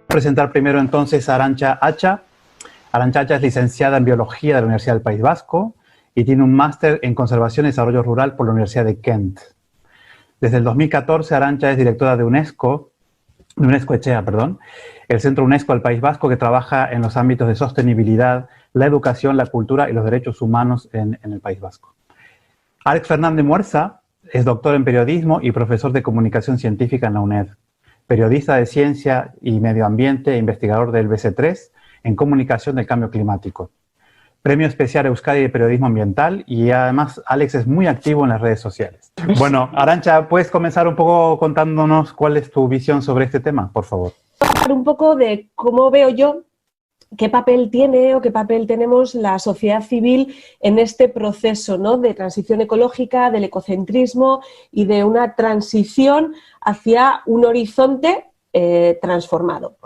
Presentar primero entonces a Arantxa Acha. Arantxa Acha es licenciada en Biología de la Universidad del País Vasco y tiene un máster en Conservación y Desarrollo Rural por la Universidad de Kent. Desde el 2014, Arantxa es directora de UNESCO Etxea, el Centro UNESCO del País Vasco, que trabaja en los ámbitos de sostenibilidad, la educación, la cultura y los derechos humanos en el País Vasco. Alex Fernández Muerza es doctor en periodismo y profesor de comunicación científica en la UNED, periodista de ciencia y medio ambiente e investigador del BC3 en comunicación del cambio climático. Premio especial Euskadi de periodismo ambiental y además Alex es muy activo en las redes sociales. Bueno, Arantxa, ¿puedes comenzar un poco contándonos cuál es tu visión sobre este tema, por favor? Hablar un poco de cómo veo yo qué papel tiene o qué papel tenemos la sociedad civil en este proceso, ¿no?, de transición ecológica, del ecocentrismo y de una transición hacia un horizonte transformado.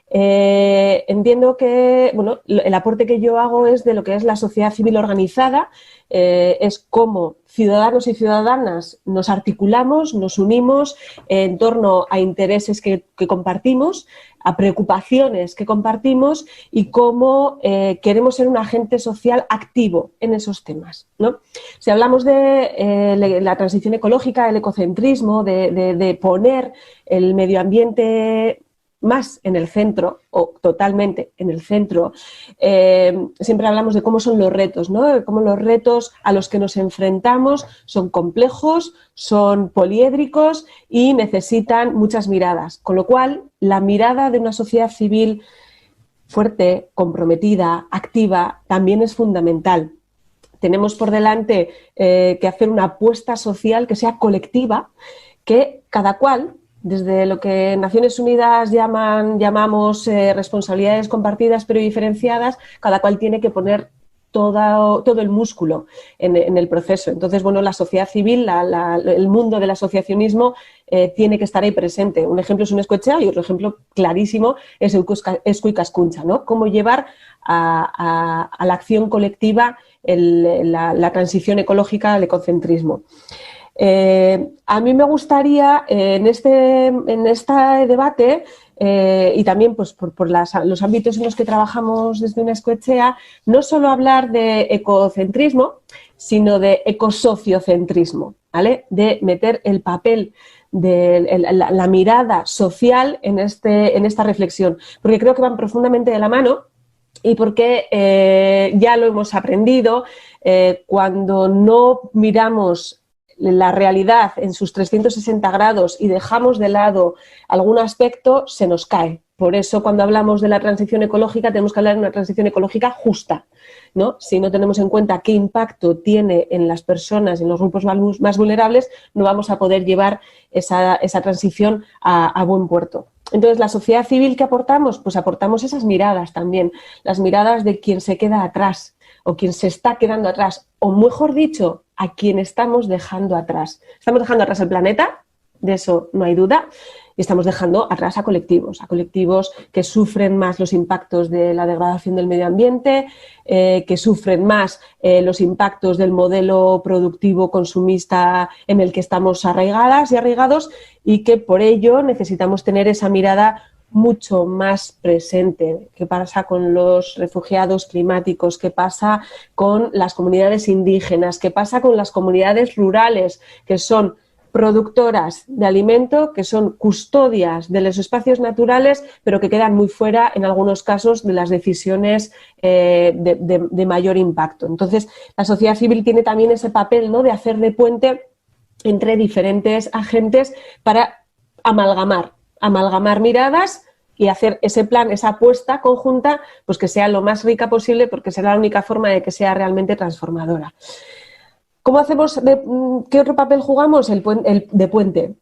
Entiendo que el aporte que yo hago es de lo que es la sociedad civil organizada, es cómo ciudadanos y ciudadanas nos articulamos, nos unimos en torno a intereses que compartimos, a preocupaciones que compartimos y cómo queremos ser un agente social activo en esos temas, ¿no? Si hablamos de la transición ecológica, el ecocentrismo, de poner el medio ambiente más en el centro o totalmente en el centro, siempre hablamos de cómo son los retos, ¿no? Cómo los retos a los que nos enfrentamos son complejos, son poliédricos y necesitan muchas miradas, con lo cual la mirada de una sociedad civil fuerte, comprometida, activa, también es fundamental. Tenemos por delante que hacer una apuesta social que sea colectiva, que cada cual, desde lo que Naciones Unidas llamamos responsabilidades compartidas pero diferenciadas, cada cual tiene que poner todo el músculo en el proceso. Entonces, bueno, la sociedad civil, el mundo del asociacionismo tiene que estar ahí presente. Un ejemplo es UNESCO Etxea y otro ejemplo clarísimo es Esku Ikaskuntza, ¿no? Cómo llevar a la acción colectiva la transición ecológica al ecocentrismo. A mí me gustaría en este debate y también pues, por los ámbitos en los que trabajamos desde UNESCO Etxea, no solo hablar de ecocentrismo, sino de ecosociocentrismo, ¿vale? De meter el papel de la mirada social en esta reflexión, porque creo que van profundamente de la mano. Y porque ya lo hemos aprendido, cuando no miramos la realidad en sus 360 grados y dejamos de lado algún aspecto, se nos cae. Por eso, cuando hablamos de la transición ecológica, tenemos que hablar de una transición ecológica justa, ¿no? Si no tenemos en cuenta qué impacto tiene en las personas y en los grupos más vulnerables, no vamos a poder llevar esa transición a buen puerto. Entonces, ¿la sociedad civil qué aportamos? Pues aportamos esas miradas también, las miradas de quien se queda atrás o quien se está quedando atrás, o mejor dicho, a quien estamos dejando atrás. Estamos dejando atrás el planeta, de eso no hay duda, y estamos dejando atrás a colectivos que sufren más los impactos de la degradación del medio ambiente, que sufren más los impactos del modelo productivo consumista en el que estamos arraigadas y arraigados, y que por ello necesitamos tener esa mirada mucho más presente. ¿Qué pasa con los refugiados climáticos? ¿Qué pasa con las comunidades indígenas? ¿Qué pasa con las comunidades rurales, que son productoras de alimento, que son custodias de los espacios naturales, pero que quedan muy fuera, en algunos casos, de las decisiones de mayor impacto? Entonces, la sociedad civil tiene también ese papel, ¿no?, de hacer de puente entre diferentes agentes para amalgamar miradas y hacer ese plan, esa apuesta conjunta, pues que sea lo más rica posible, porque será la única forma de que sea realmente transformadora. ¿Cómo hacemos? ¿Qué otro papel jugamos? El de puente.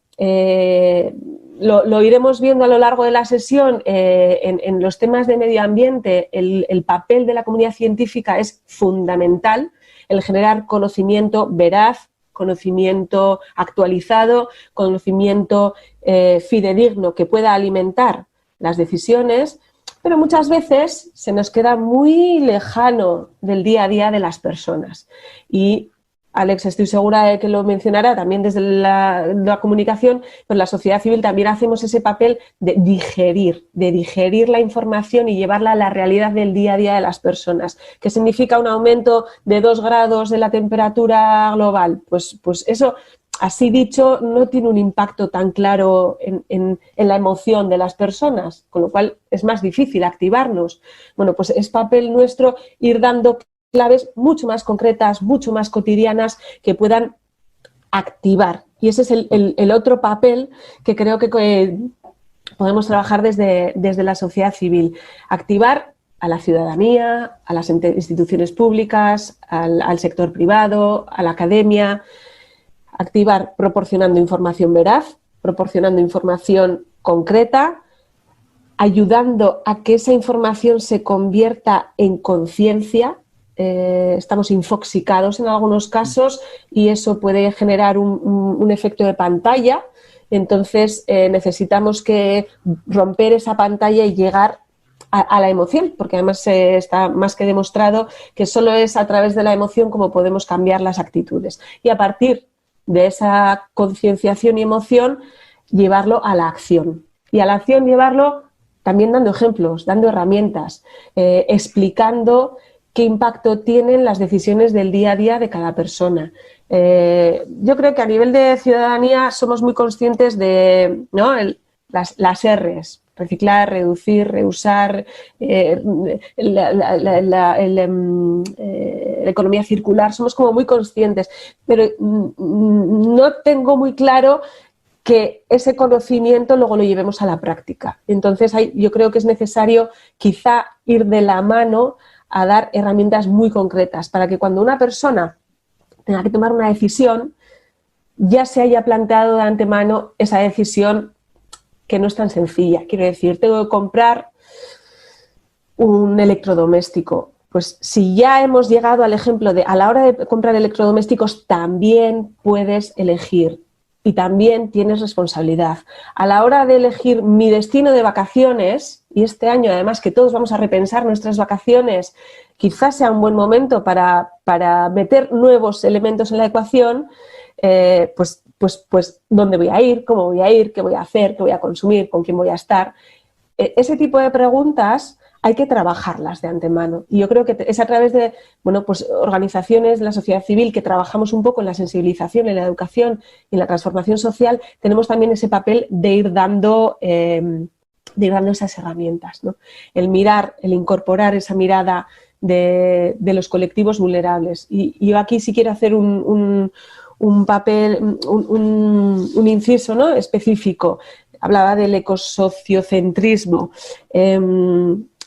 Lo iremos viendo a lo largo de la sesión. En los temas de medio ambiente, el papel de la comunidad científica es fundamental, el generar conocimiento veraz, conocimiento actualizado, conocimiento fidedigno que pueda alimentar las decisiones, pero muchas veces se nos queda muy lejano del día a día de las personas. Y Alex, estoy segura de que lo mencionará también desde la comunicación, pero la sociedad civil también hacemos ese papel de digerir la información y llevarla a la realidad del día a día de las personas. ¿Qué significa un aumento de 2 grados de la temperatura global? Pues eso, así dicho, no tiene un impacto tan claro en la emoción de las personas, con lo cual es más difícil activarnos. Bueno, pues es papel nuestro ir dando claves mucho más concretas, mucho más cotidianas, que puedan activar. Y ese es el otro papel que creo que podemos trabajar desde la sociedad civil. Activar a la ciudadanía, a las instituciones públicas, al sector privado, a la academia. Activar proporcionando información veraz, proporcionando información concreta, ayudando a que esa información se convierta en conciencia. Estamos infoxicados en algunos casos y eso puede generar un efecto de pantalla. Entonces necesitamos romper esa pantalla y llegar a la emoción, porque además está más que demostrado que solo es a través de la emoción como podemos cambiar las actitudes. Y a partir de esa concienciación y emoción, llevarlo a la acción. Y a la acción llevarlo también dando ejemplos, dando herramientas, explicando qué impacto tienen las decisiones del día a día de cada persona. Yo creo que a nivel de ciudadanía somos muy conscientes de, ¿no?, las R's: reciclar, reducir, reusar, la economía circular. Somos como muy conscientes, pero no tengo muy claro que ese conocimiento luego lo llevemos a la práctica. Entonces yo creo que es necesario quizá ir de la mano a dar herramientas muy concretas para que cuando una persona tenga que tomar una decisión ya se haya planteado de antemano esa decisión, que no es tan sencilla. Quiero decir, tengo que comprar un electrodoméstico. Pues si ya hemos llegado al ejemplo de a la hora de comprar electrodomésticos también puedes elegir y también tienes responsabilidad. A la hora de elegir mi destino de vacaciones, y este año además que todos vamos a repensar nuestras vacaciones, quizás sea un buen momento para meter nuevos elementos en la ecuación, pues ¿dónde voy a ir? ¿Cómo voy a ir? ¿Qué voy a hacer? ¿Qué voy a consumir? ¿Con quién voy a estar? Ese tipo de preguntas hay que trabajarlas de antemano. Y yo creo que es a través de organizaciones de la sociedad civil que trabajamos un poco en la sensibilización, en la educación y en la transformación social, tenemos también ese papel de ir dando esas herramientas, ¿no? El mirar, el incorporar esa mirada de los colectivos vulnerables. Y yo aquí sí quiero hacer un inciso, ¿no?, específico. Hablaba del ecosociocentrismo.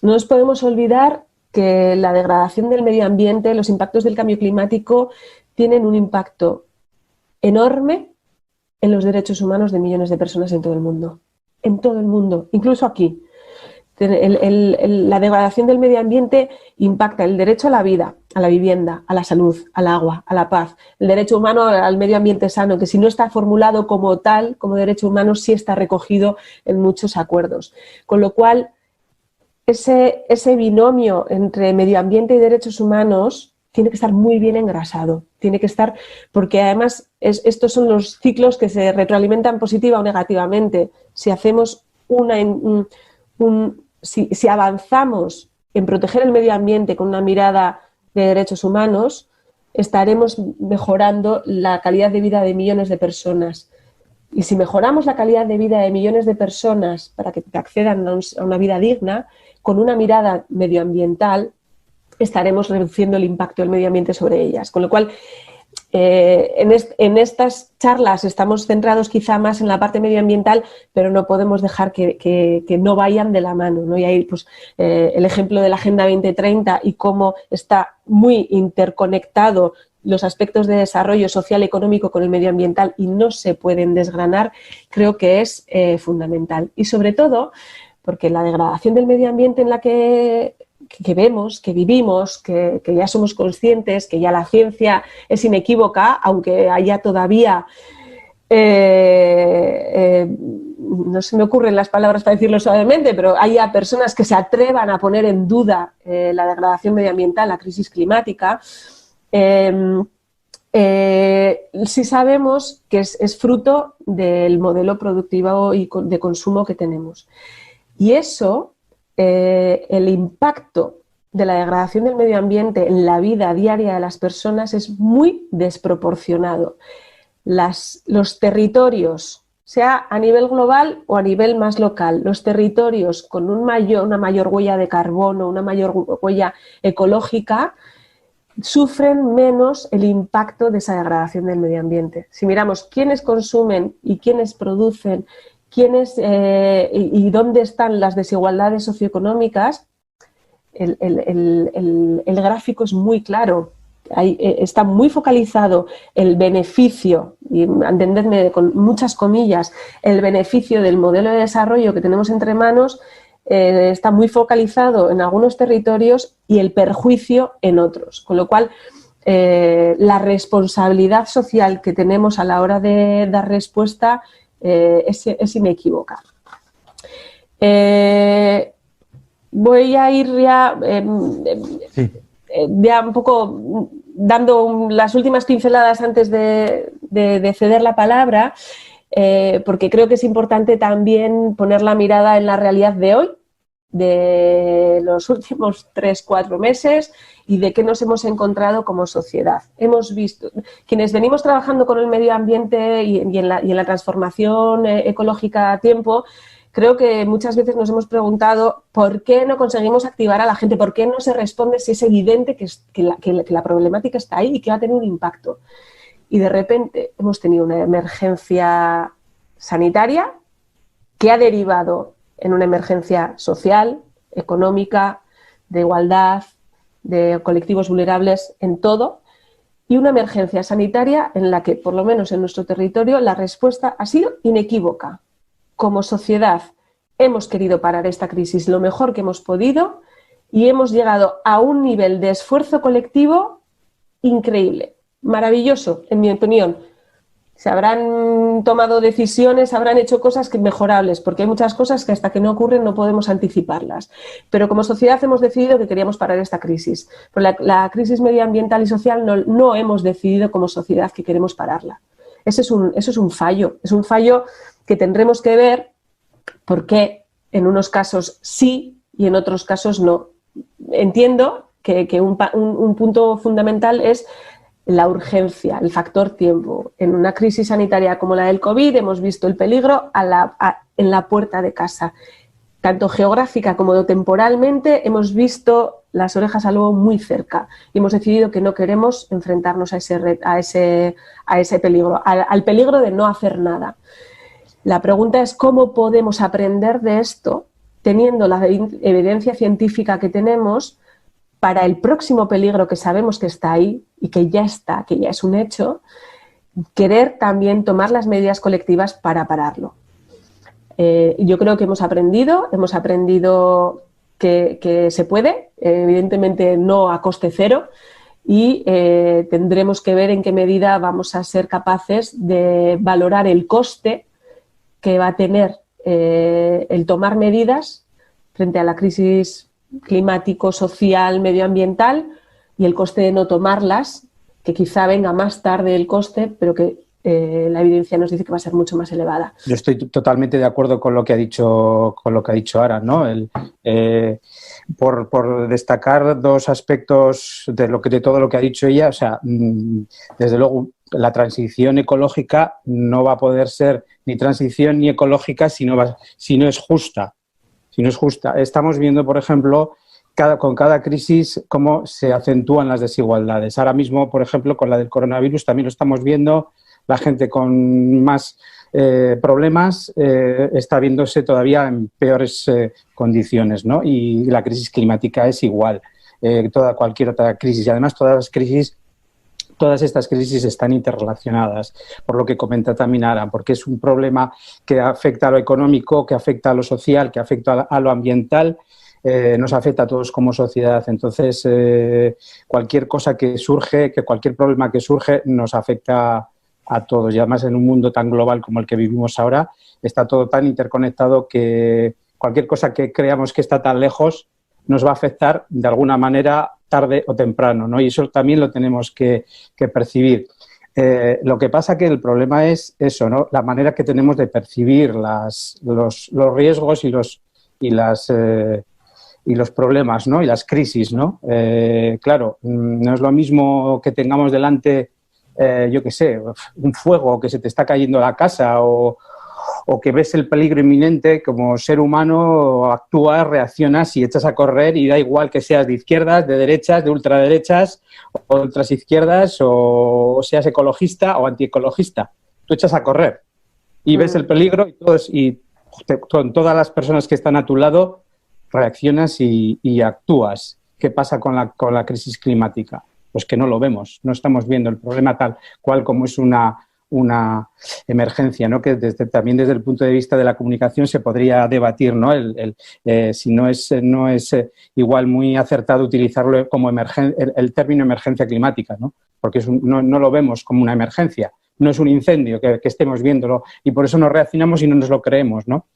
No nos podemos olvidar que la degradación del medio ambiente, los impactos del cambio climático tienen un impacto enorme en los derechos humanos de millones de personas en todo el mundo. En todo el mundo, incluso aquí. La degradación del medio ambiente impacta el derecho a la vida, a la vivienda, a la salud, al agua, a la paz, el derecho humano al medio ambiente sano, que si no está formulado como tal, como derecho humano, sí está recogido en muchos acuerdos. Con lo cual, ese binomio entre medio ambiente y derechos humanos tiene que estar muy bien engrasado, tiene que estar, porque además estos son los ciclos que se retroalimentan positiva o negativamente. Si hacemos si avanzamos en proteger el medio ambiente con una mirada de derechos humanos, estaremos mejorando la calidad de vida de millones de personas. Y si mejoramos la calidad de vida de millones de personas para que accedan a una vida digna, con una mirada medioambiental, estaremos reduciendo el impacto del medio ambiente sobre ellas. Con lo cual, en estas charlas estamos centrados quizá más en la parte medioambiental, pero no podemos dejar que no vayan de la mano, ¿no? Y ahí pues, el ejemplo de la Agenda 2030 y cómo está muy interconectado los aspectos de desarrollo social y económico con el medioambiental y no se pueden desgranar, creo que es fundamental. Y sobre todo, porque la degradación del medio ambiente en la que vemos, que vivimos, que ya somos conscientes, que ya la ciencia es inequívoca, aunque haya todavía, no se me ocurren las palabras para decirlo suavemente, pero haya personas que se atrevan a poner en duda la degradación medioambiental, la crisis climática, sí sabemos que es fruto del modelo productivo y de consumo que tenemos. Y eso, el impacto de la degradación del medio ambiente en la vida diaria de las personas es muy desproporcionado. Los territorios, sea a nivel global o a nivel más local, los territorios con una mayor huella de carbono, una mayor huella ecológica, sufren menos el impacto de esa degradación del medio ambiente. Si miramos quiénes consumen y quiénes producen, y dónde están las desigualdades socioeconómicas, el gráfico es muy claro. Está muy focalizado el beneficio, y entendedme con muchas comillas, el beneficio del modelo de desarrollo que tenemos entre manos, está muy focalizado en algunos territorios y el perjuicio en otros. Con lo cual, la responsabilidad social que tenemos a la hora de dar respuesta es inequívoca. Voy a ir ya, ya un poco dando las últimas pinceladas antes de ceder la palabra, porque creo que es importante también poner la mirada en la realidad de hoy, de los últimos 3-4 meses y de qué nos hemos encontrado como sociedad. Hemos visto, quienes venimos trabajando con el medio ambiente y en la transformación ecológica a tiempo, creo que muchas veces nos hemos preguntado por qué no conseguimos activar a la gente, por qué no se responde si es evidente que la problemática está ahí y que va a tener un impacto. Y de repente hemos tenido una emergencia sanitaria que ha derivado en una emergencia social, económica, de igualdad, de colectivos vulnerables, en todo, y una emergencia sanitaria en la que, por lo menos en nuestro territorio, la respuesta ha sido inequívoca. Como sociedad hemos querido parar esta crisis lo mejor que hemos podido y hemos llegado a un nivel de esfuerzo colectivo increíble, maravilloso, en mi opinión. Se habrán tomado decisiones, habrán hecho cosas mejorables, porque hay muchas cosas que hasta que no ocurren no podemos anticiparlas. Pero como sociedad hemos decidido que queríamos parar esta crisis. Pero la crisis medioambiental y social no hemos decidido como sociedad que queremos pararla. Eso es un fallo que tendremos que ver por qué en unos casos sí y en otros casos no. Entiendo que un punto fundamental es la urgencia, el factor tiempo. En una crisis sanitaria como la del COVID hemos visto el peligro en la puerta de casa. Tanto geográfica como temporalmente hemos visto las orejas al lobo muy cerca y hemos decidido que no queremos enfrentarnos a ese peligro, al peligro de no hacer nada. La pregunta es cómo podemos aprender de esto teniendo la evidencia científica que tenemos para el próximo peligro que sabemos que está ahí y que ya está, que ya es un hecho, querer también tomar las medidas colectivas para pararlo. Yo creo que hemos aprendido que se puede, evidentemente no a coste cero, y tendremos que ver en qué medida vamos a ser capaces de valorar el coste que va a tener el tomar medidas frente a la crisis climático, social, medioambiental y el coste de no tomarlas, que quizá venga más tarde el coste, pero que la evidencia nos dice que va a ser mucho más elevada. Yo estoy totalmente de acuerdo con lo que ha dicho Ara, ¿no? Por destacar dos aspectos de todo lo que ha dicho ella, o sea, desde luego la transición ecológica no va a poder ser ni transición ni ecológica si no es justa. Si no es justa. Estamos viendo, por ejemplo, con cada crisis cómo se acentúan las desigualdades. Ahora mismo, por ejemplo, con la del coronavirus también lo estamos viendo. La gente con más problemas está viéndose todavía en peores condiciones, ¿no? Y la crisis climática es igual, cualquier otra crisis. Y además todas estas crisis están interrelacionadas, por lo que comenta también Ara, porque es un problema que afecta a lo económico, que afecta a lo social, que afecta a lo ambiental, nos afecta a todos como sociedad. Entonces, cualquier cosa que surge, cualquier problema que surge, nos afecta a todos. Y además en un mundo tan global como el que vivimos ahora, está todo tan interconectado que cualquier cosa que creamos que está tan lejos nos va a afectar de alguna manera tarde o temprano, ¿no? Y eso también lo tenemos que percibir. Lo que pasa que el problema es eso, ¿no? La manera que tenemos de percibir los riesgos y los problemas, ¿no? Y las crisis, ¿no? Claro, no es lo mismo que tengamos delante, yo qué sé, un fuego que se te está cayendo la casa o que ves el peligro inminente. Como ser humano actúas, reaccionas y echas a correr, y da igual que seas de izquierdas, de derechas, de ultraderechas o ultras izquierdas, o seas ecologista o antiecologista. Tú echas a correr y ves el peligro y con todas las personas que están a tu lado reaccionas y actúas. ¿Qué pasa con la crisis climática? Pues que no lo vemos, no estamos viendo el problema tal cual como es una emergencia, ¿no? Que también desde el punto de vista de la comunicación se podría debatir, ¿no? Si no es igual muy acertado utilizarlo como el término emergencia climática, ¿no? Porque no lo vemos como una emergencia, no es un incendio que estemos viéndolo, y por eso no reaccionamos y no nos lo creemos, ¿no?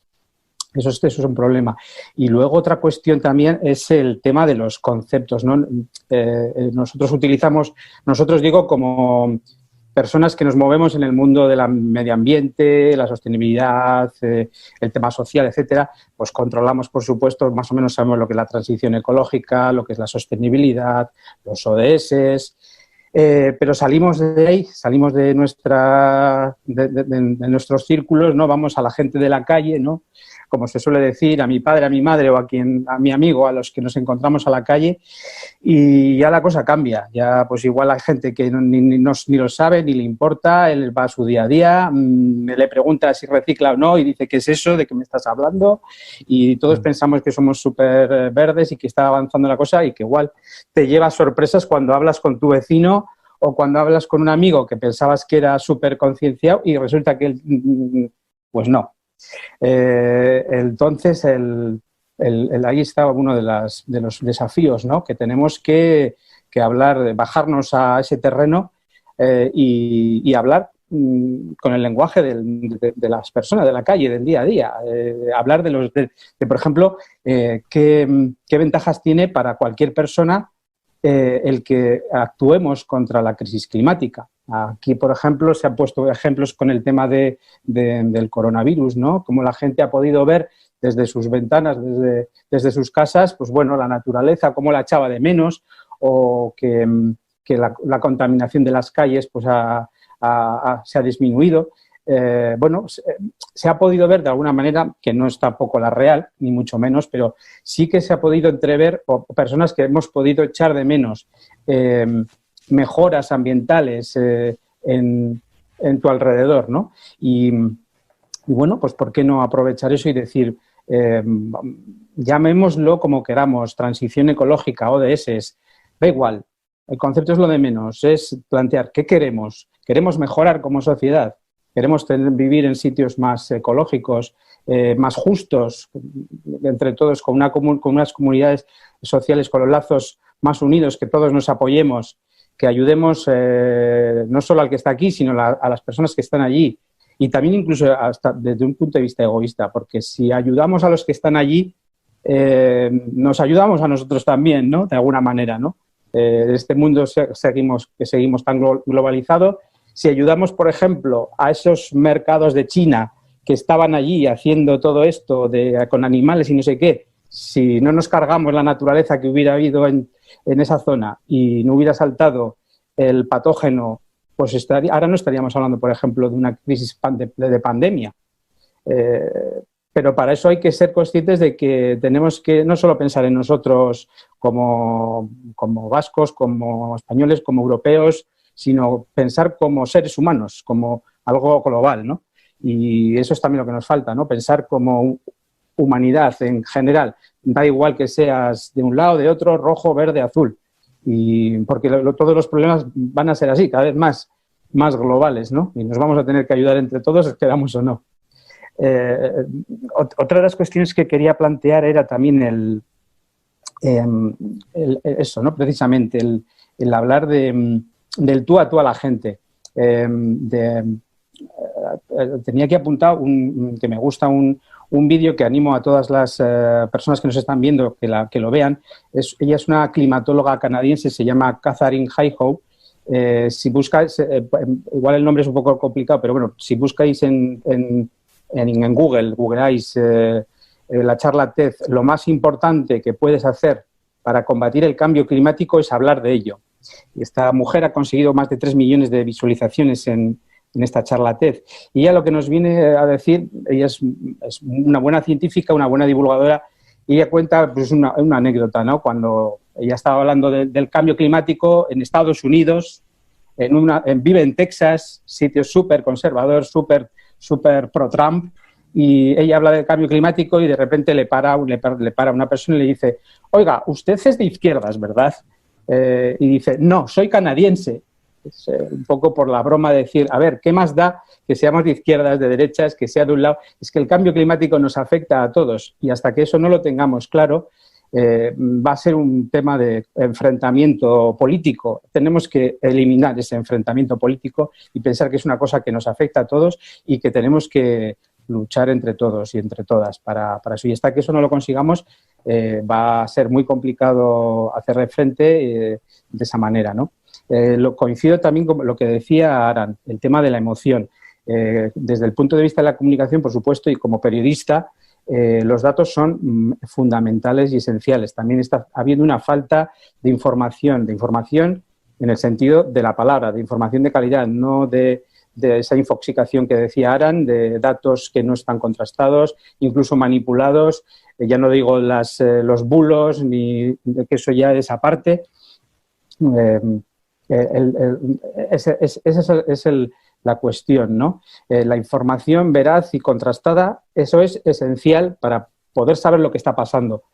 Eso es un problema. Y luego otra cuestión también es el tema de los conceptos, ¿no? Nosotros digo como personas que nos movemos en el mundo del medio ambiente, la sostenibilidad, el tema social, etcétera, pues controlamos, por supuesto, más o menos sabemos lo que es la transición ecológica, lo que es la sostenibilidad, los ODS, pero salimos de ahí, salimos de nuestros círculos, ¿no? Vamos a la gente de la calle, ¿no? Como se suele decir, a mi padre, a mi madre o a mi amigo, a los que nos encontramos a la calle, y ya la cosa cambia. Ya pues igual hay gente que ni lo sabe, ni le importa, él va a su día a día, le pregunta si recicla o no y dice, ¿qué es eso? ¿De qué me estás hablando? Y todos pensamos que somos súper verdes y que está avanzando la cosa, y que igual te lleva sorpresas cuando hablas con tu vecino o cuando hablas con un amigo que pensabas que era súper concienciado y resulta que él, pues no. Entonces, ahí está uno de los desafíos, ¿no? Que tenemos que hablar, bajarnos a ese terreno y hablar con el lenguaje de las personas de la calle, del día a día. Hablar de por ejemplo, qué ventajas tiene para cualquier persona el que actuemos contra la crisis climática. Aquí, por ejemplo, se han puesto ejemplos con el tema del coronavirus, ¿no? Cómo la gente ha podido ver desde sus ventanas, desde sus casas, pues bueno, la naturaleza, cómo la echaba de menos, o que la contaminación de las calles pues se ha disminuido. Bueno, se ha podido ver de alguna manera, que no es tampoco la real, ni mucho menos, pero sí que se ha podido entrever, o personas que hemos podido echar de menos mejoras ambientales en tu alrededor, ¿no? Y bueno, pues ¿por qué no aprovechar eso y decir, llamémoslo como queramos, transición ecológica, ODS, da igual, el concepto es lo de menos, es plantear qué queremos. Queremos mejorar como sociedad, queremos vivir en sitios más ecológicos, más justos, entre todos, con unas comunidades sociales, con los lazos más unidos, que todos nos apoyemos, que ayudemos no solo al que está aquí, sino a las personas que están allí. Y también incluso hasta desde un punto de vista egoísta, porque si ayudamos a los que están allí, nos ayudamos a nosotros también, ¿no? De alguna manera, ¿no? Este mundo seguimos tan globalizado. Si ayudamos, por ejemplo, a esos mercados de China que estaban allí haciendo todo esto con animales y no sé qué, si no nos cargamos la naturaleza que hubiera habido en esa zona y no hubiera saltado el patógeno, pues ahora no estaríamos hablando, por ejemplo, de una crisis de pandemia. Pero para eso hay que ser conscientes de que tenemos que no solo pensar en nosotros como vascos, como españoles, como europeos, sino pensar como seres humanos, como algo global, ¿no? Y eso es también lo que nos falta, ¿no? Pensar como humanidad en general. Da igual que seas de un lado, de otro, rojo, verde, azul. Y porque todos los problemas van a ser así, cada vez más globales, ¿no? Y nos vamos a tener que ayudar entre todos, queramos o no. Otra de las cuestiones que quería plantear era también eso, ¿no? Precisamente el hablar del tú a tú a la gente. Tenía aquí apuntado que me gusta un vídeo que animo a todas las personas que nos están viendo que lo vean. Ella es una climatóloga canadiense, se llama Katharine Hayhoe, Si buscáis, igual el nombre es un poco complicado, pero bueno, si buscáis en Google, googleáis la charla TED, lo más importante que puedes hacer para combatir el cambio climático es hablar de ello. Y esta mujer ha conseguido más de 3 millones de visualizaciones en esta charla TED. Y ella lo que nos viene a decir, ella es una buena científica, una buena divulgadora, y ella cuenta pues, una anécdota, ¿no? Cuando ella estaba hablando del cambio climático en Estados Unidos, vive en Texas, sitio súper conservador, súper pro-Trump, y ella habla del cambio climático y de repente le para una persona y le dice, oiga, usted es de izquierdas, ¿verdad? Y dice, no, soy canadiense. Es, un poco por la broma de decir, a ver, ¿qué más da que seamos de izquierdas, de derechas, que sea de un lado? Es que el cambio climático nos afecta a todos y hasta que eso no lo tengamos claro, va a ser un tema de enfrentamiento político. Tenemos que eliminar ese enfrentamiento político y pensar que es una cosa que nos afecta a todos y que tenemos que luchar entre todos y entre todas para eso. Y hasta que eso no lo consigamos, va a ser muy complicado hacerle frente de esa manera, ¿no? Coincido también con lo que decía Aran, el tema de la emoción. Desde el punto de vista de la comunicación, por supuesto, y como periodista, los datos son fundamentales y esenciales. También está habiendo una falta de información en el sentido de la palabra, de información de calidad, no de esa infoxicación que decía Aran, de datos que no están contrastados, incluso manipulados. Ya no digo los bulos, ni que eso ya es aparte. Esa es la cuestión, ¿no? La información veraz y contrastada, eso es esencial para poder saber lo que está pasando.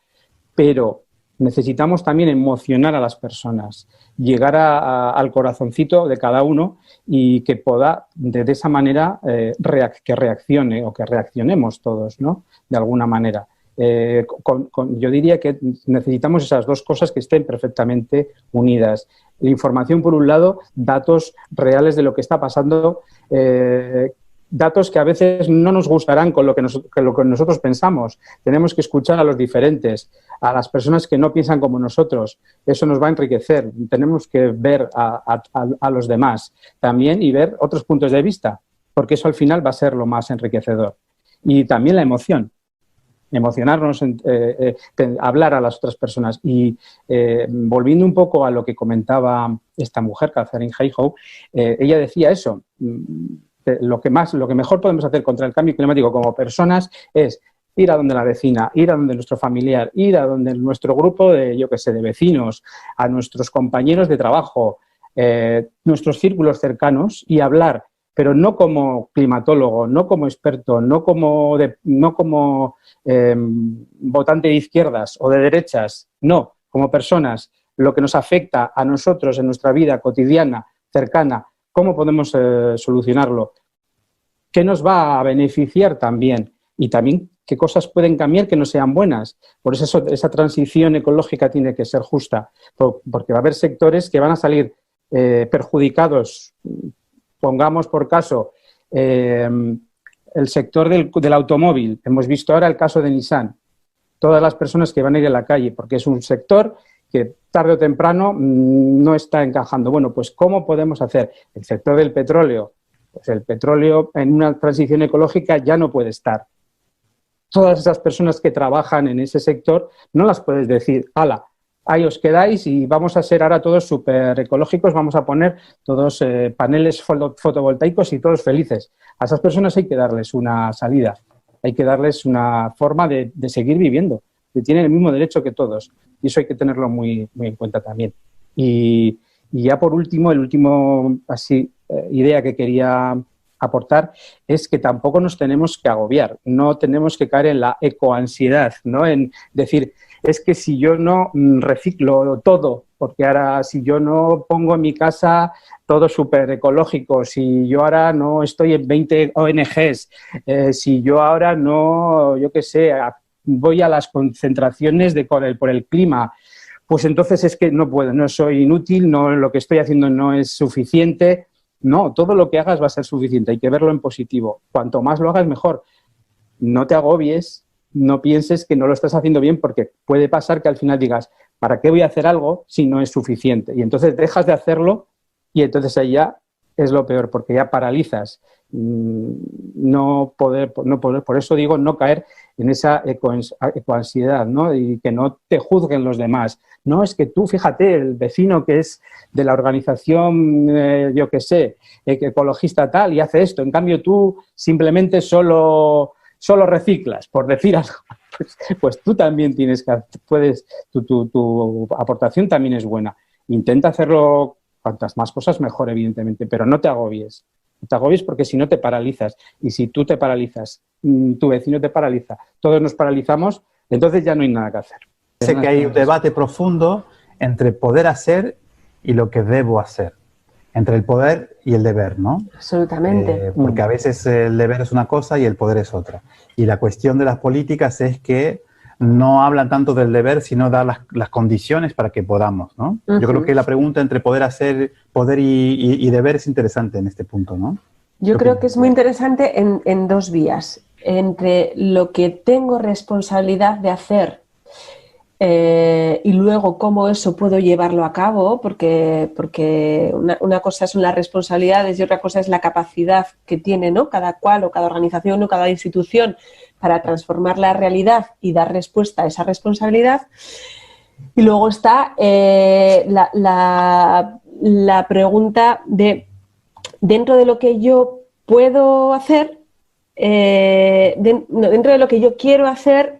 Pero necesitamos también emocionar a las personas, llegar al corazoncito de cada uno y que pueda, de esa manera, que reaccione o que reaccionemos todos, ¿no? De alguna manera. Yo diría que necesitamos esas dos cosas que estén perfectamente unidas. La información, por un lado, datos reales de lo que está pasando, datos que a veces no nos gustarán con lo que nosotros pensamos. Tenemos que escuchar a los diferentes, a las personas que no piensan como nosotros. Eso nos va a enriquecer. Tenemos que ver a los demás también y ver otros puntos de vista, porque eso al final va a ser lo más enriquecedor. Y también la emoción. Emocionarnos, hablar a las otras personas. Y volviendo un poco a lo que comentaba esta mujer, Katharine Hayhoe, ella decía eso. Lo que mejor podemos hacer contra el cambio climático como personas es ir a donde la vecina, ir a donde nuestro familiar, ir a donde nuestro grupo de, yo qué sé, de vecinos, a nuestros compañeros de trabajo, nuestros círculos cercanos y hablar, pero no como climatólogo, no como experto, no como votante de izquierdas o de derechas, no, como personas, lo que nos afecta a nosotros en nuestra vida cotidiana, cercana, cómo podemos solucionarlo, qué nos va a beneficiar también y también qué cosas pueden cambiar que no sean buenas. Por eso esa transición ecológica tiene que ser justa, porque va a haber sectores que van a salir perjudicados. Pongamos por caso el sector del automóvil. Hemos visto ahora el caso de Nissan. Todas las personas que van a ir a la calle, porque es un sector que tarde o temprano no está encajando. Bueno, pues ¿cómo podemos hacer? El sector del petróleo. Pues el petróleo en una transición ecológica ya no puede estar. Todas esas personas que trabajan en ese sector no las puedes decir, ¡hala! Ahí os quedáis y vamos a ser ahora todos súper ecológicos, vamos a poner todos paneles fotovoltaicos y todos felices. A esas personas hay que darles una salida, hay que darles una forma de seguir viviendo, que tienen el mismo derecho que todos. Y eso hay que tenerlo muy, muy en cuenta también. Y ya por último, idea que quería aportar es que tampoco nos tenemos que agobiar, no tenemos que caer en la ecoansiedad, ¿no? En decir, es que si yo no reciclo todo, porque ahora si yo no pongo en mi casa todo súper ecológico, si yo ahora no estoy en 20 ONGs, si yo ahora no, yo qué sé, voy a las concentraciones por el clima, pues entonces es que no puedo, no soy inútil, no, lo que estoy haciendo no es suficiente. No, todo lo que hagas va a ser suficiente, hay que verlo en positivo. Cuanto más lo hagas, mejor. No te agobies, no pienses que no lo estás haciendo bien, porque puede pasar que al final digas, ¿para qué voy a hacer algo si no es suficiente? Y entonces dejas de hacerlo y entonces ahí ya es lo peor, porque ya paralizas. No poder, por eso digo, no caer en esa ecoansiedad, ¿no? Y que no te juzguen los demás. No, es que tú, fíjate, el vecino que es de la organización, yo qué sé, ecologista tal, y hace esto. En cambio, tú simplemente solo reciclas, por decir algo. Pues tú también tienes que, tu aportación también es buena. Intenta hacerlo cuantas más cosas mejor, evidentemente, pero no te agobies. No te agobies porque si no te paralizas. Y si tú te paralizas, tu vecino te paraliza, todos nos paralizamos, entonces ya no hay nada que hacer. Sé que hay un debate profundo entre poder hacer y lo que debo hacer. Entre el poder y el deber, ¿no? Absolutamente. Porque a veces el deber es una cosa y el poder es otra. Y la cuestión de las políticas es que no hablan tanto del deber, sino dar las condiciones para que podamos, ¿no? Yo creo que la pregunta entre poder y deber es interesante en este punto, ¿no? Yo creo que es muy interesante en dos vías. Entre lo que tengo responsabilidad de hacer y luego cómo eso puedo llevarlo a cabo, porque una cosa son las responsabilidades y otra cosa es la capacidad que tiene, ¿no?, cada cual o cada organización o cada institución para transformar la realidad y dar respuesta a esa responsabilidad. Y luego está la pregunta de, dentro de lo que yo puedo hacer, dentro de lo que yo quiero hacer,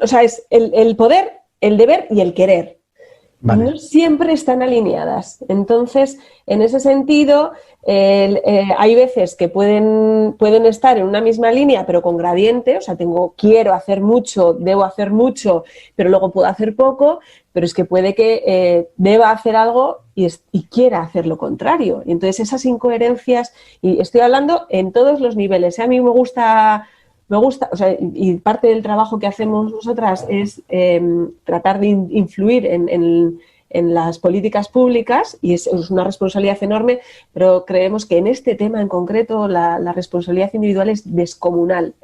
o sea, es el poder, el deber y el querer. Vale. No siempre están alineadas. Entonces, en ese sentido, hay veces que pueden estar en una misma línea, pero con gradiente. O sea, quiero hacer mucho, debo hacer mucho, pero luego puedo hacer poco. Pero es que puede que deba hacer algo y quiera hacer lo contrario. Y entonces esas incoherencias, y estoy hablando en todos los niveles. A mí me gusta, o sea, y parte del trabajo que hacemos nosotras es tratar de influir en las políticas públicas, y es una responsabilidad enorme, pero creemos que en este tema en concreto la responsabilidad individual es descomunal.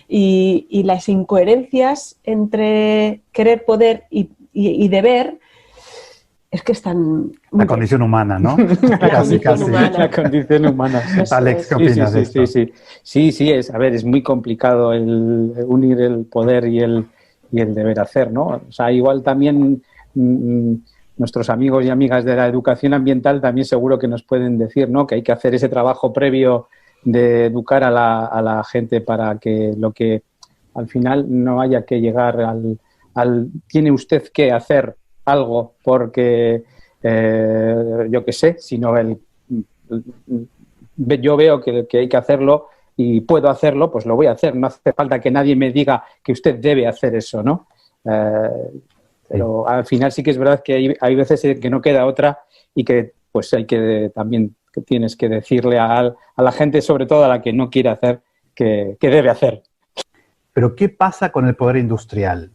Y las incoherencias entre querer, poder y deber es que están... La condición humana, ¿no? La condición humana. Alex, ¿qué opinas de esto? Sí, es muy complicado el unir el poder y el deber hacer, ¿no? O sea, igual también nuestros amigos y amigas de la educación ambiental también seguro que nos pueden decir, ¿no?, que hay que hacer ese trabajo previo de educar a la gente para que lo que al final no haya que llegar al tiene usted que hacer algo porque yo qué sé, sino yo veo que hay que hacerlo y puedo hacerlo, pues lo voy a hacer. No hace falta que nadie me diga que usted debe hacer eso, ¿no? Pero al final sí que es verdad que hay veces que no queda otra y que pues hay que también que tienes que decirle a la gente, sobre todo a la que no quiere hacer, que debe hacer. Pero ¿qué pasa con el poder industrial?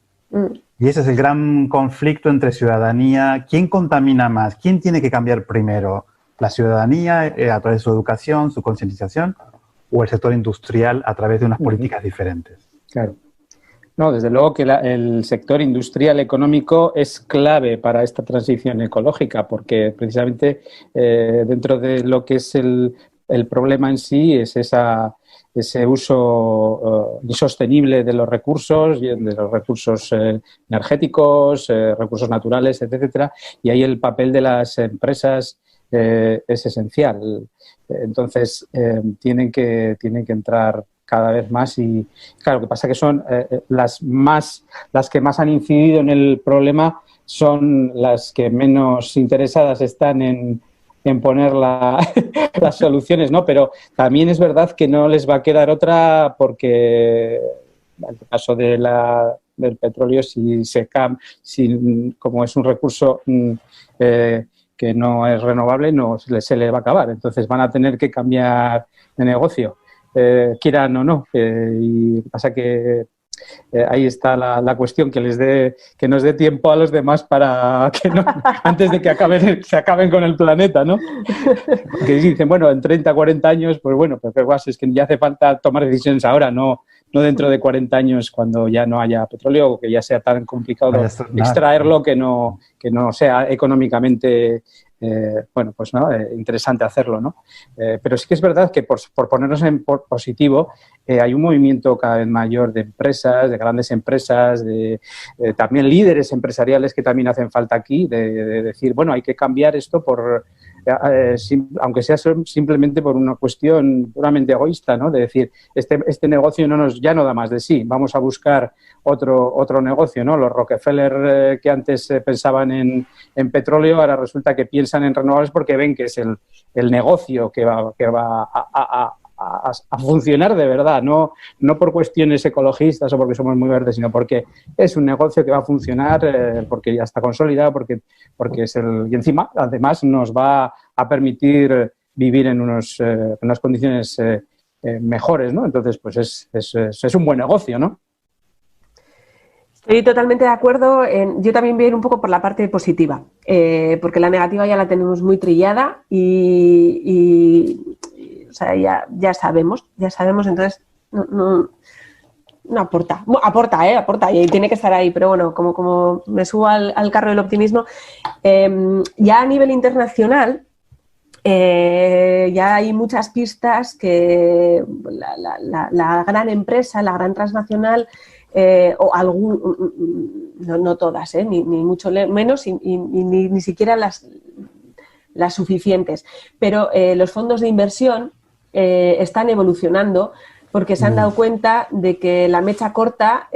Y ese es el gran conflicto entre ciudadanía. ¿Quién contamina más? ¿Quién tiene que cambiar primero? ¿La ciudadanía a través de su educación, su concientización, o el sector industrial a través de unas políticas diferentes? Claro. No, desde luego que el sector industrial económico es clave para esta transición ecológica, porque precisamente dentro de lo que es el problema en sí es ese uso insostenible de los recursos energéticos, recursos naturales, etcétera, y ahí el papel de las empresas es esencial. Entonces tienen que entrar cada vez más y claro, lo que pasa es que son las que más han incidido en el problema son las que menos interesadas están en poner las soluciones, ¿no? Pero también es verdad que no les va a quedar otra porque en el caso del petróleo, como es un recurso que no es renovable, se le va a acabar. Entonces van a tener que cambiar de negocio. Quieran o no. Y pasa que ahí está la cuestión, que nos dé tiempo a los demás para que no, antes de que se acaben con el planeta, ¿no? Porque dicen, bueno, en 30, 40 años, pues bueno, pero es que ya hace falta tomar decisiones ahora, no dentro de 40 años cuando ya no haya petróleo o que ya sea tan complicado extraerlo que no sea económicamente interesante hacerlo, ¿no? Pero sí que es verdad que por ponernos en positivo, hay un movimiento cada vez mayor de empresas, de grandes empresas, de también líderes empresariales que también hacen falta aquí, de decir, bueno, hay que cambiar esto aunque sea simplemente por una cuestión puramente egoísta, ¿no? De decir, este negocio ya no da más de sí, vamos a buscar otro negocio, ¿no? Los Rockefeller que antes pensaban en petróleo, ahora resulta que piensan en renovables porque ven que es el negocio que va a funcionar de verdad, no por cuestiones ecologistas o porque somos muy verdes, sino porque es un negocio que va a funcionar, porque ya está consolidado, porque es y encima, además, nos va a permitir vivir en unas condiciones mejores, ¿no? Entonces, pues es un buen negocio, ¿no? Estoy totalmente de acuerdo. Yo también voy a ir un poco por la parte positiva, porque la negativa ya la tenemos muy trillada y o sea, ya sabemos, entonces no aporta. Bueno, aporta y tiene que estar ahí, pero bueno, como me subo al carro del optimismo, ya a nivel internacional ya hay muchas pistas que la gran empresa, la gran transnacional, o no todas, ni mucho menos y ni siquiera las suficientes, pero los fondos de inversión están evolucionando porque se han dado cuenta de que la mecha corta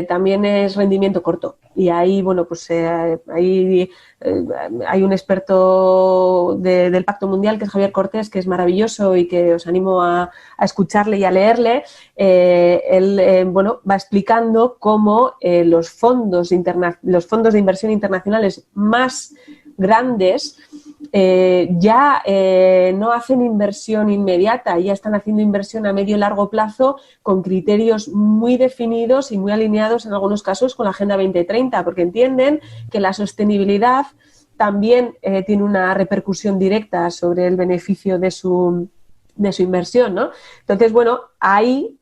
también es rendimiento corto. Y ahí, bueno, pues hay un experto del Pacto Mundial, que es Javier Cortés, que es maravilloso y que os animo a escucharle y a leerle. Él va explicando cómo los fondos de inversión internacionales más grandes ya no hacen inversión inmediata, ya están haciendo inversión a medio y largo plazo con criterios muy definidos y muy alineados en algunos casos con la Agenda 2030, porque entienden que la sostenibilidad también tiene una repercusión directa sobre el beneficio de su inversión, ¿no? Entonces, bueno, ahí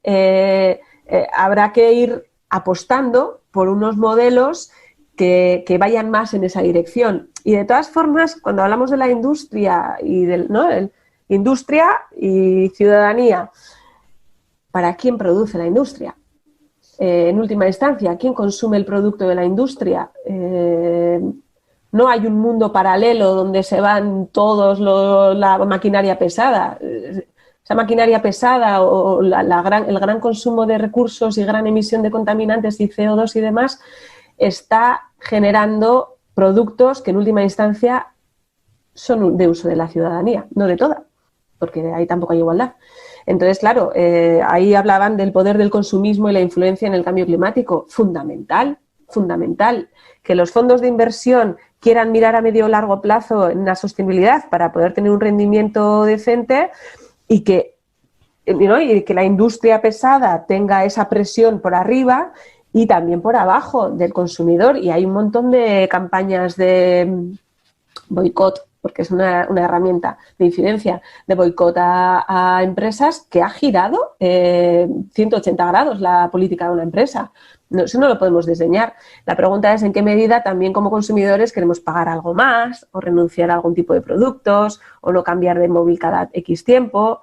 habrá que ir apostando por unos modelos que vayan más en esa dirección. Y de todas formas, cuando hablamos de la industria y industria y ciudadanía, ¿para quién produce la industria? En última instancia, ¿quién consume el producto de la industria? No hay un mundo paralelo donde se van todos la maquinaria pesada. Esa maquinaria pesada o el gran consumo de recursos y gran emisión de contaminantes y CO2 y demás está generando productos que en última instancia son de uso de la ciudadanía, no de toda, porque ahí tampoco hay igualdad. Entonces, claro, ahí hablaban del poder del consumismo y la influencia en el cambio climático. Fundamental que los fondos de inversión quieran mirar a medio o largo plazo en la sostenibilidad para poder tener un rendimiento decente y que la industria pesada tenga esa presión por arriba y también por abajo del consumidor. Y hay un montón de campañas de boicot, porque es una herramienta de incidencia, de boicot a empresas que ha girado 180 grados la política de una empresa. No, eso no lo podemos diseñar. La pregunta es en qué medida también como consumidores queremos pagar algo más o renunciar a algún tipo de productos o no cambiar de móvil cada X tiempo.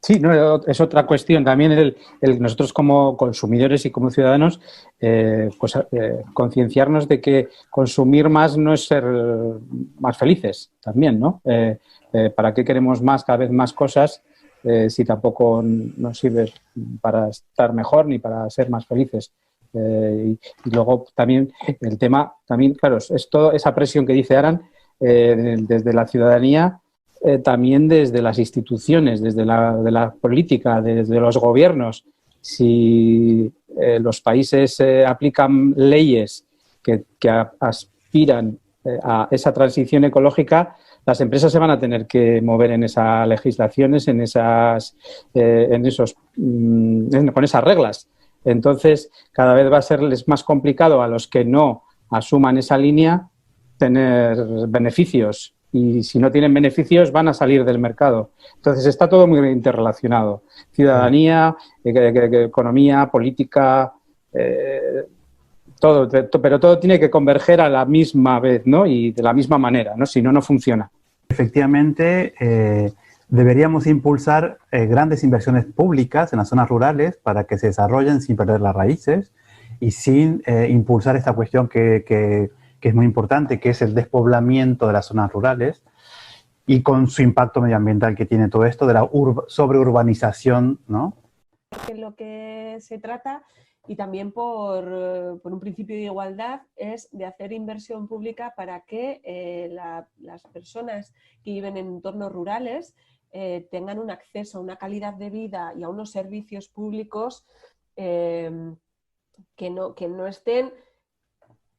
Sí, no, es otra cuestión. También nosotros como consumidores y como ciudadanos, concienciarnos de que consumir más no es ser más felices también, ¿no? ¿Para qué queremos cada vez más cosas si tampoco nos sirve para estar mejor ni para ser más felices? Y luego también el tema, claro, es toda esa presión que dice Aran desde la ciudadanía, también desde las instituciones, desde la política, desde los gobiernos. Si los países aplican leyes que aspiran a esa transición ecológica, las empresas se van a tener que mover en esas legislaciones, con esas reglas. Entonces, cada vez va a serles más complicado a los que no asuman esa línea tener beneficios. Y si no tienen beneficios, van a salir del mercado. Entonces, está todo muy interrelacionado. Ciudadanía, economía, política, todo, pero todo tiene que converger a la misma vez, ¿no? Y de la misma manera, ¿no? Si no, no funciona. Efectivamente, deberíamos impulsar grandes inversiones públicas en las zonas rurales para que se desarrollen sin perder las raíces y sin impulsar esta cuestión que es muy importante, que es el despoblamiento de las zonas rurales y con su impacto medioambiental que tiene todo esto de la sobreurbanización, ¿no? Que lo que se trata, y también por un principio de igualdad, es de hacer inversión pública para que las personas que viven en entornos rurales tengan un acceso a una calidad de vida y a unos servicios públicos que no estén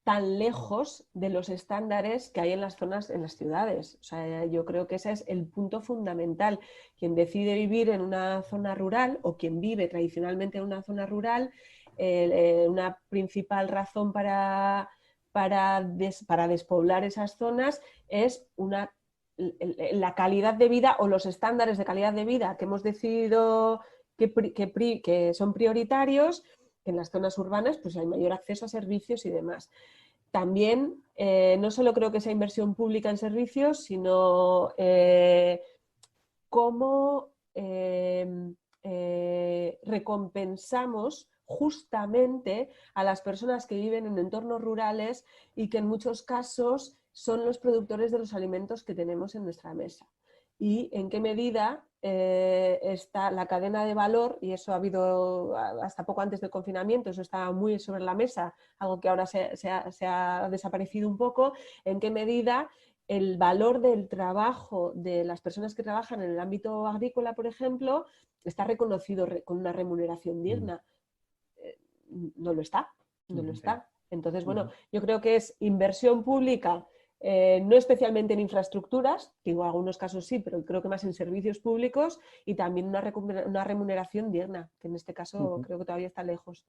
tan lejos de los estándares que hay en las zonas, en las ciudades. O sea, yo creo que ese es el punto fundamental. Quien decide vivir en una zona rural o quien vive tradicionalmente en una zona rural, una principal razón para despoblar esas zonas es la calidad de vida o los estándares de calidad de vida que hemos decidido que son prioritarios. En las zonas urbanas pues hay mayor acceso a servicios y demás. También no solo creo que sea inversión pública en servicios, sino cómo recompensamos justamente a las personas que viven en entornos rurales y que en muchos casos son los productores de los alimentos que tenemos en nuestra mesa. Y en qué medida está la cadena de valor, y eso ha habido hasta poco antes del confinamiento, eso estaba muy sobre la mesa, algo que ahora se ha desaparecido un poco, en qué medida el valor del trabajo de las personas que trabajan en el ámbito agrícola, por ejemplo, está reconocido con una remuneración digna. No lo está, no lo está. Entonces, bueno, yo creo que es inversión pública, no especialmente en infraestructuras, que en algunos casos sí, pero creo que más en servicios públicos y también una remuneración digna, que en este caso creo que todavía está lejos.